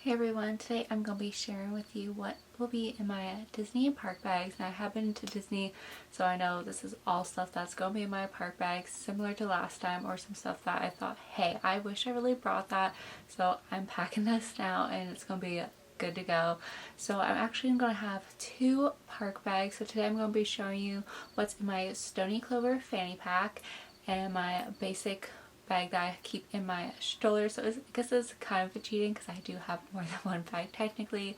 Hey everyone, today I'm going to be sharing with you what will be in my Disney park bags. And I have been to Disney, so I know this is all stuff that's going to be in my park bags, similar to last time, or some stuff that I thought, hey, I wish I really brought that. So I'm packing this now and it's going to be good to go. So I'm actually going to have two park bags. So today I'm going to be showing you what's in my Stony Clover fanny pack and my basic bag that I keep in my stroller. So I guess it's kind of cheating because I do have more than one bag technically.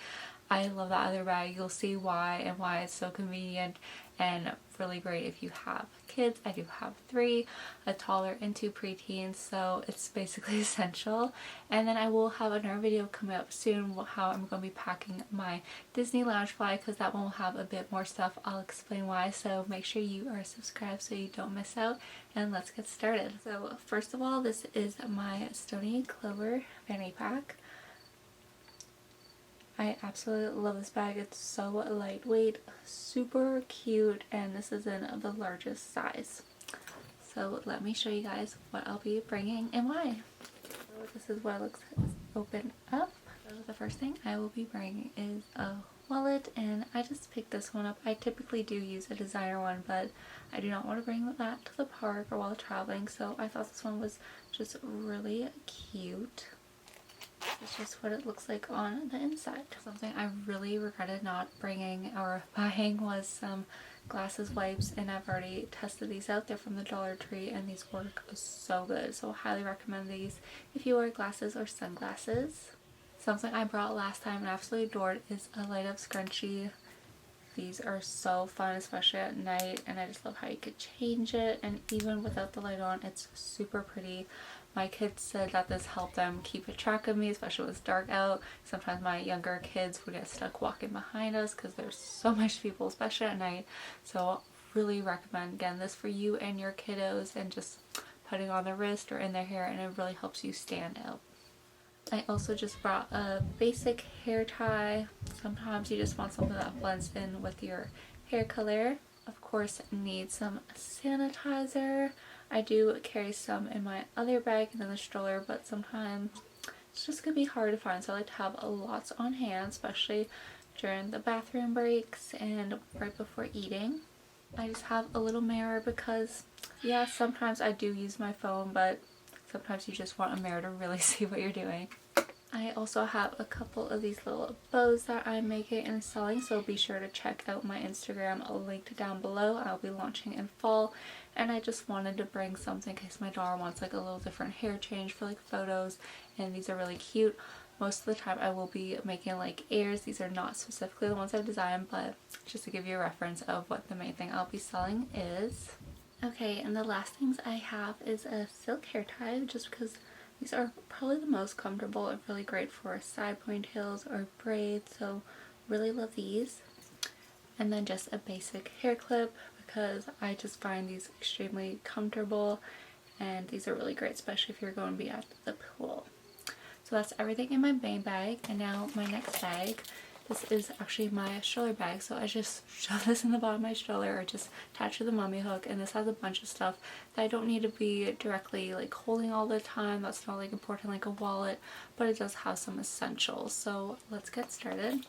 I love that other bag. You'll see why and why it's so convenient and really great if you have kids. I do have three, a toddler and two preteens, so it's basically essential. And then I will have another video coming up soon how I'm going to be packing my Disney Loungefly, because that one will have a bit more stuff. I'll explain why, so make sure you are subscribed so you don't miss out, and let's get started. So first of all, this is my Stony Clover fanny pack. I absolutely love this bag. It's so lightweight, super cute, and this is in the largest size. So let me show you guys what I'll be bringing and why. So this is what it looks open up. So the first thing I will be bringing is a wallet, and I just picked this one up. I typically do use a designer one, but I do not want to bring that to the park or while traveling, so I thought this one was just really cute. It's just what it looks like on the inside. Something I really regretted not bringing or buying was some glasses wipes, and I've already tested these out. They're from the Dollar Tree and these work so good, so highly recommend these if you wear glasses or sunglasses. Something I brought last time and absolutely adored is a light up scrunchie. These are so fun, especially at night, and I just love how you could change it, and even without the light on, it's super pretty. My kids said that this helped them keep a track of me, especially when it's dark out. Sometimes my younger kids would get stuck walking behind us because there's so much people, especially at night. So really recommend getting this for you and your kiddos and just putting on their wrist or in their hair, and it really helps you stand out. I also just brought a basic hair tie. Sometimes you just want something that blends in with your hair color. Of course, need some sanitizer. I do carry some in my other bag and in the stroller, but sometimes it's just gonna be hard to find, so I like to have lots on hand, especially during the bathroom breaks and right before eating. I just have a little mirror because, yeah, sometimes I do use my phone, but sometimes you just want a mirror to really see what you're doing. I also have a couple of these little bows that I'm making and selling, so be sure to check out my Instagram linked down below. I'll be launching in fall, and I just wanted to bring something in case my daughter wants like a little different hair change for like photos, and these are really cute. Most of the time I will be making like ears. These are not specifically the ones I've designed, but just to give you a reference of what the main thing I'll be selling is. Okay, and the last things I have is a silk hair tie, just because these are probably the most comfortable and really great for side ponytails or braids, so really love these. And then just a basic hair clip because I just find these extremely comfortable, and these are really great, especially if you're going to be at the pool. So that's everything in my main bag, and now my next bag. This is actually my stroller bag, so I just shove this in the bottom of my stroller or just attach to the mummy hook, and this has a bunch of stuff that I don't need to be directly like holding all the time. That's not like important like a wallet, but it does have some essentials. So let's get started.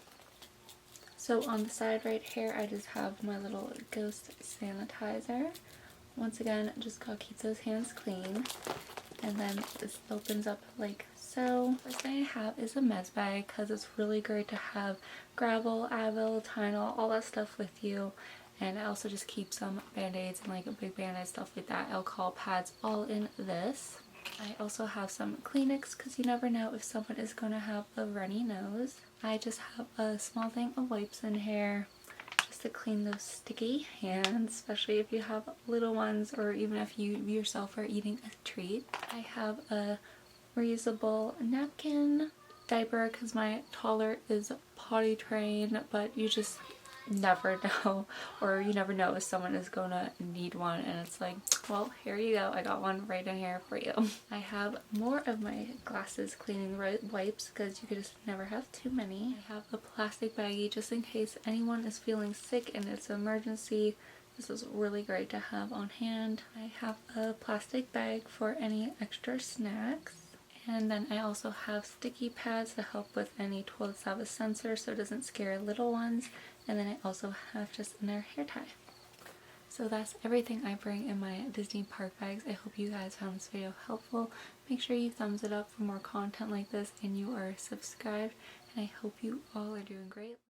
So on the side right here, I just have my little ghost sanitizer. Once again, just gotta keep those hands clean. And then this opens up like so. First thing I have is a mez bag because it's really great to have gravel, Advil, Tylenol, all that stuff with you. And I also just keep some band-aids and like a big band-aid, stuff like that, alcohol pads, all in this. I also have some Kleenex because you never know if someone is going to have a runny nose. I just have a small thing of wipes in here just to clean those sticky hands, especially if you have little ones or even if you yourself are eating a treat. I have a reusable napkin, diaper because my toddler is potty trained, but you just never know, or you never know if someone is gonna need one, and it's like, well, here you go, I got one right in here for you. I have more of my glasses cleaning wipes because you could just never have too many. I have a plastic baggie just in case anyone is feeling sick and it's an emergency. This is really great to have on hand. I have a plastic bag for any extra snacks. And then I also have sticky pads to help with any tool that's have a sensor so it doesn't scare little ones. And then I also have just another hair tie. So that's everything I bring in my Disney park bags. I hope you guys found this video helpful. Make sure you thumbs it up for more content like this and you are subscribed. And I hope you all are doing great.